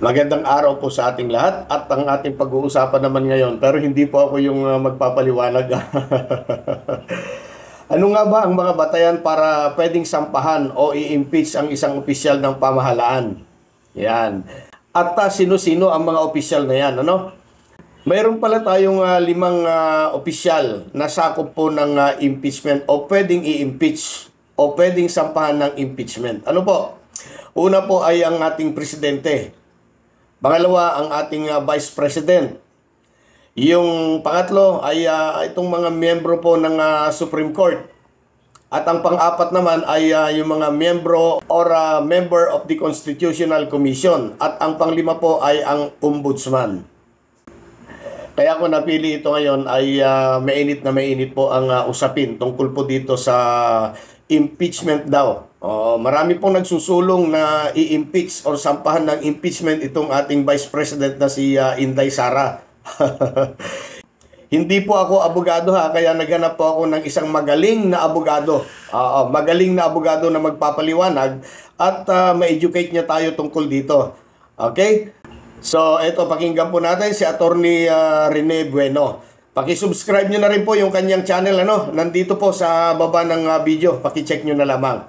Magandang araw po sa ating lahat at ang ating pag-uusapan naman ngayon, pero hindi po ako yung magpapaliwanag. Ano nga ba ang mga batayan para pwedeng sampahan o i-impeach ang isang opisyal ng pamahalaan? Yan. At sino-sino ang mga opisyal na yan, ano? Mayroon pala tayong limang opisyal na sakop po ng impeachment o pwedeng i-impeach o pwedeng sampahan ng impeachment. Ano po? Una po ay ang ating presidente. Pangalawa, ang ating Vice President. Yung pangatlo ay itong mga miyembro po ng Supreme Court. At ang pang-apat naman ay yung mga miyembro or member of the Constitutional Commission. At ang panglima po ay ang Ombudsman. Kaya ako napili ito ngayon ay mainit po ang usapin tungkol po dito sa impeachment daw. Marami pong nagsusulong na i-impeach or sampahan ng impeachment itong ating Vice President na si Inday Sara. Hindi po ako abogado kaya naghanap po ako ng isang magaling na abogado. Magaling na abogado na magpapaliwanag at ma-educate niya tayo tungkol dito. Okay? So, ito, pakinggan po natin si Attorney Rene Bueno. Paki-subscribe nyo na rin po yung kanyang channel, ano? Nandito po sa baba ng video. Paki-check nyo na lamang.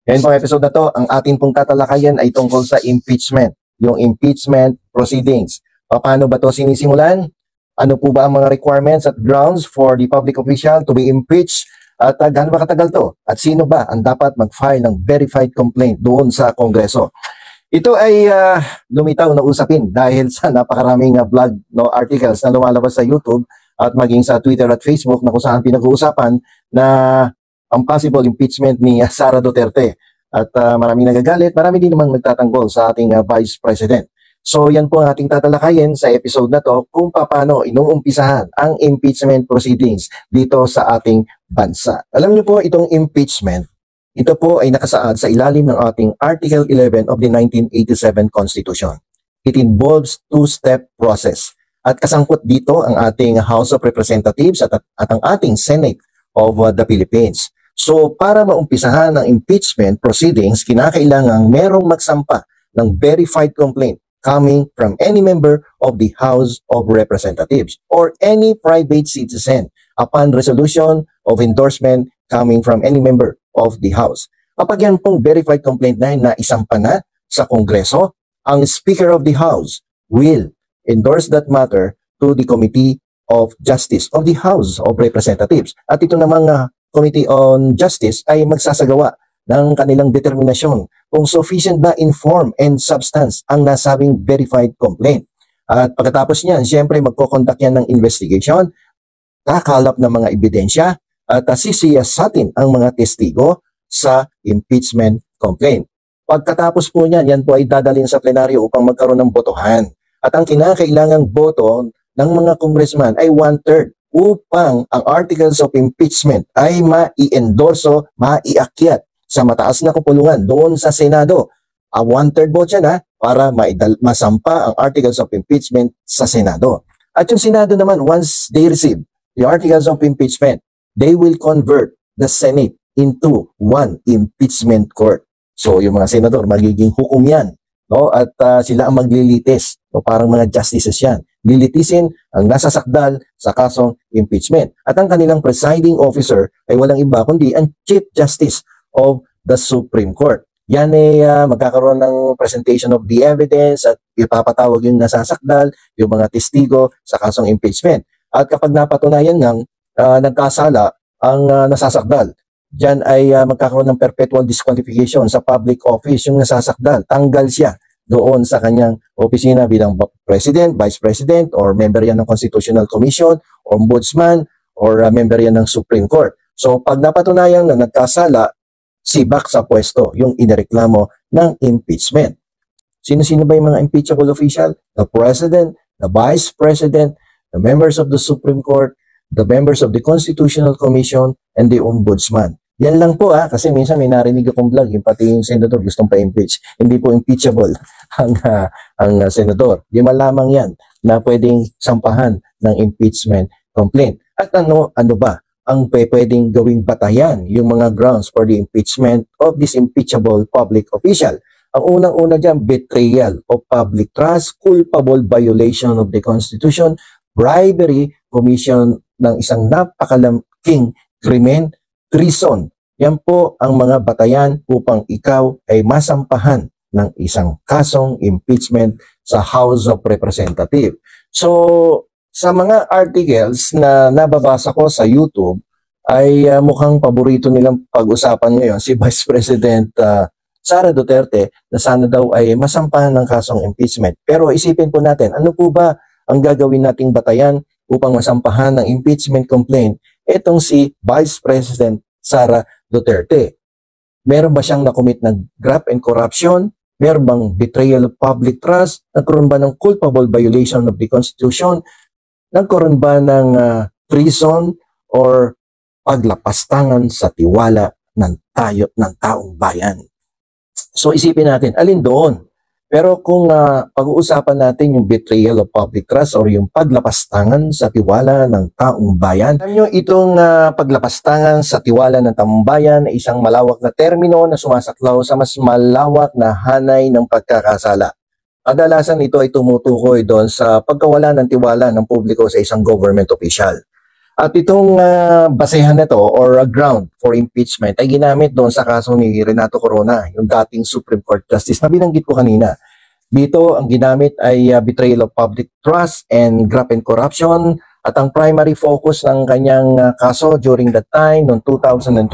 Ngayon pong episode na to, ang atin pong tatalakayan ay tungkol sa impeachment. Yung impeachment proceedings. Paano ba to sinisimulan? Ano po ba ang mga requirements at grounds for the public official to be impeached? At gaano ba katagal to? At sino ba ang dapat mag-file ng verified complaint doon sa Kongreso? Ito ay lumitaw na usapin dahil sa napakaraming vlog articles na lumalabas sa YouTube at maging sa Twitter at Facebook na kung saan pinag-uusapan na ang possible impeachment ni Sara Duterte. At maraming nagagalit, marami din namang nagtatanggol sa ating Vice President. So yan po ang ating tatalakayin sa episode na to kung paano inuumpisahan ang impeachment proceedings dito sa ating bansa. Alam niyo po itong impeachment, ito po ay nakasaad sa ilalim ng ating Article 11 of the 1987 Constitution. It involves two-step process. At kasangkot dito ang ating House of Representatives at ang ating Senate of the Philippines. So para maumpisahan ang impeachment proceedings, kinakailangang merong magsampa ng verified complaint coming from any member of the House of Representatives or any private citizen upon resolution of endorsement coming from any member of the House. Kapag yan pong verified complaint na isampa na sa Kongreso, ang Speaker of the House will endorse that matter to the Committee of Justice of the House of Representatives. At ito namang Committee on Justice ay magsasagawa ng kanilang determinasyon kung sufficient ba in form and substance ang nasabing verified complaint. At pagkatapos niyan, siyempre magkoconduct yan ng investigation, kakalap ng mga ebidensya, at sisiyasatin ang mga testigo sa impeachment complaint. Pagkatapos po niyan, yan po ay dadalhin sa plenaryo upang magkaroon ng botohan. At ang kinakailangang boto ng mga congressman ay 1/3 upang ang articles of impeachment ay mai-endorso, maiakyat sa mataas na kupulungan doon sa Senado. 1/3 vote yan para masampa ang articles of impeachment sa Senado. At yung Senado naman, once they receive the articles of impeachment, they will convert the Senate into one impeachment court. So yung mga senador, magiging hukom yan. No? At sila ang maglilitis. No? Parang mga justices yan. Lilitisin ang nasasakdal sa kasong impeachment. At ang kanilang presiding officer ay walang iba kundi ang Chief Justice of the Supreme Court. Yan ay magkakaroon ng presentation of the evidence at ipapatawag yung nasasakdal, yung mga testigo sa kasong impeachment. At kapag napatunayan ng nagkasala ang nasasakdal, dyan ay magkakaroon ng perpetual disqualification sa public office yung nasasakdal. Tanggal siya doon sa kanyang opisina bilang President, Vice President, or member yan ng Constitutional Commission, Ombudsman, or member yan ng Supreme Court. So pag napatunayan na nagkasala, sibak sa pwesto yung inireklamo ng impeachment. Sino-sino ba yung mga impeachable official? The President, the Vice President, the members of the Supreme Court, the members of the Constitutional Commission, and the Ombudsman. Yan lang po kasi minsan may narinig akong vlog, yung pati yung senador gustong pa-impeach. Hindi po impeachable ang senador. Di malamang yan na pwedeng sampahan ng impeachment complaint. At ano ba ang pwedeng gawing batayan yung mga grounds for the impeachment of this impeachable public official? Ang unang-una dyan, betrayal of public trust, culpable violation of the Constitution, bribery, commission ng isang napakalaking krimen, treason. Yan po ang mga batayan upang ikaw ay masampahan ng isang kasong impeachment sa House of Representatives. So, sa mga articles na nababasa ko sa YouTube, ay mukhang paborito nilang pag-usapan ngayon si Vice President Sara Duterte na sana daw ay masampahan ng kasong impeachment. Pero isipin po natin, ano po ba ang gagawin nating batayan upang masampahan ng impeachment complaint itong si Vice President Sara Duterte? Meron ba siyang nakomit ng graft and corruption? Meron bang betrayal of public trust? Nagkaroon ba ng culpable violation of the Constitution? Nagkaroon ba ng treason or paglapastangan sa tiwala ng taong bayan? So isipin natin, alin doon? Pero kung pag-uusapan natin yung betrayal of public trust or yung paglapastangan sa tiwala ng taong bayan, alam nyo, itong paglapastangan sa tiwala ng taong bayan ay isang malawak na termino na sumasaklaw sa mas malawak na hanay ng pagkakasala. Kadalasan ito ay tumutukoy doon sa pagkawala ng tiwala ng publiko sa isang government official. At itong basehan na to or ground for impeachment ay ginamit doon sa kaso ni Renato Corona, yung dating Supreme Court Justice na binanggit ko kanina. Dito ang ginamit ay betrayal of public trust and graft and corruption, at ang primary focus ng kanyang kaso during that time, noong 2012,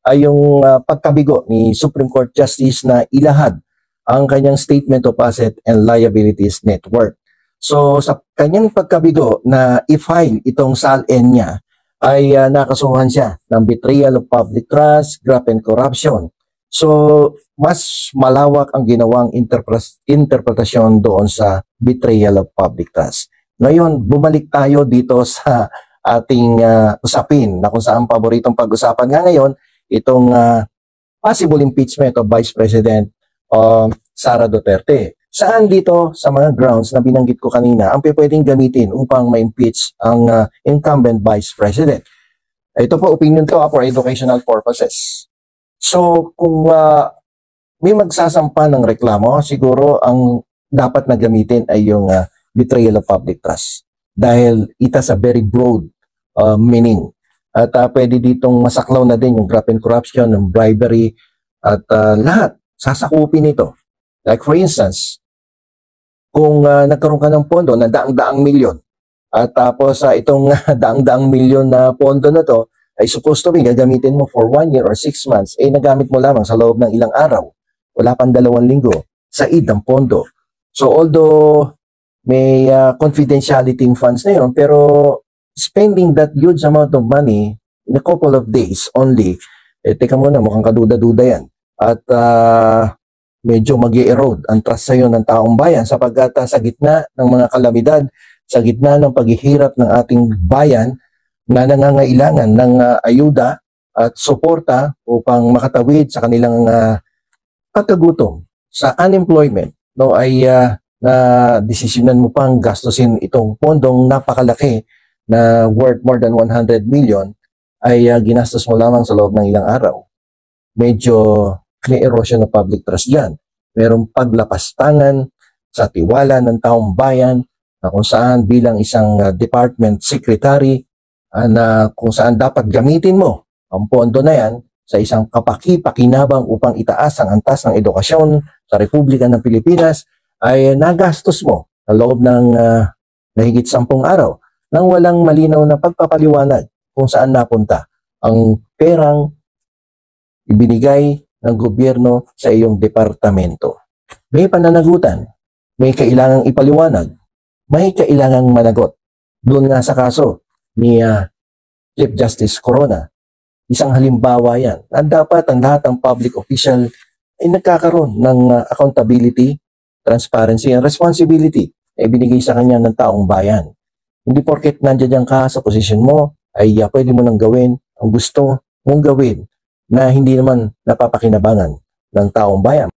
ay yung pagkabigo ni Supreme Court Justice na ilahad ang kanyang Statement of Asset and Liabilities Network. So sa kanyang pagkabigo na i-file itong SALN niya ay nakasuhan siya ng betrayal of public trust, graft and corruption. So mas malawak ang ginawang interpretasyon doon sa betrayal of public trust. Ngayon, bumalik tayo dito sa ating usapin na kung saan paboritong pag-usapan nga ngayon, itong possible impeachment of Vice President Sara Duterte. Saan dito sa mga grounds na binanggit ko kanina ang pwedeng gamitin upang ma-impeach ang incumbent Vice President? Ito po, opinion ko for educational purposes. So, kung may magsasampa ng reklamo, siguro ang dapat na gamitin ay yung betrayal of public trust. Dahil it has a very broad meaning. At pwede ditong masaklaw na din yung graft and corruption, yung bribery, at lahat sasakupin ito. Like for instance, kung nagkaroon ka ng pondo na daang-daang milyon, at tapos itong daang-daang milyon na pondo na to ay supposed to be gagamitin mo for 1 year or 6 months, nagamit mo lamang sa loob ng ilang araw, wala pang 2 linggo, said ng pondo. So although may confidentiality yung funds na yun, pero spending that huge amount of money in a couple of days only, teka muna, mukhang kaduda-duda yan. At medyo mag-erode ang trust sa iyo ng taong bayan sapagkat sa gitna ng mga kalamidad, sa gitna ng paghihirap ng ating bayan na nangangailangan ng ayuda at suporta upang makatawid sa kanilang pagkagutom, sa unemployment, no, ay na desisyonan mo pang gastusin itong pondong napakalaki na worth more than 100 million ay ginastos mo lamang sa loob ng ilang araw. Medyo may erosion ng public trust yan. Merong paglapastangan sa tiwala ng taong bayan na kung saan bilang isang department secretary na kung saan dapat gamitin mo ang pondo na yan sa isang kapaki-pakinabang upang itaas ang antas ng edukasyon sa Republika ng Pilipinas ay nagastos mo sa loob ng mahigit 10 araw nang walang malinaw na pagpapaliwanag kung saan napunta ang perang ibinigay ng gobyerno sa iyong departamento. May pananagutan, may kailangang ipaliwanag, may kailangang managot. Doon nga sa kaso ni Chief Justice Corona, isang halimbawa yan. At dapat ang lahat ng public official ay nagkakaroon ng accountability, transparency, and responsibility na ibinigay sa kanya ng taong bayan. Hindi porket nandiyan ka sa posisyon mo, ay pwede mo nang gawin ang gusto mong gawin na hindi naman napapakinabangan ng taong bayan.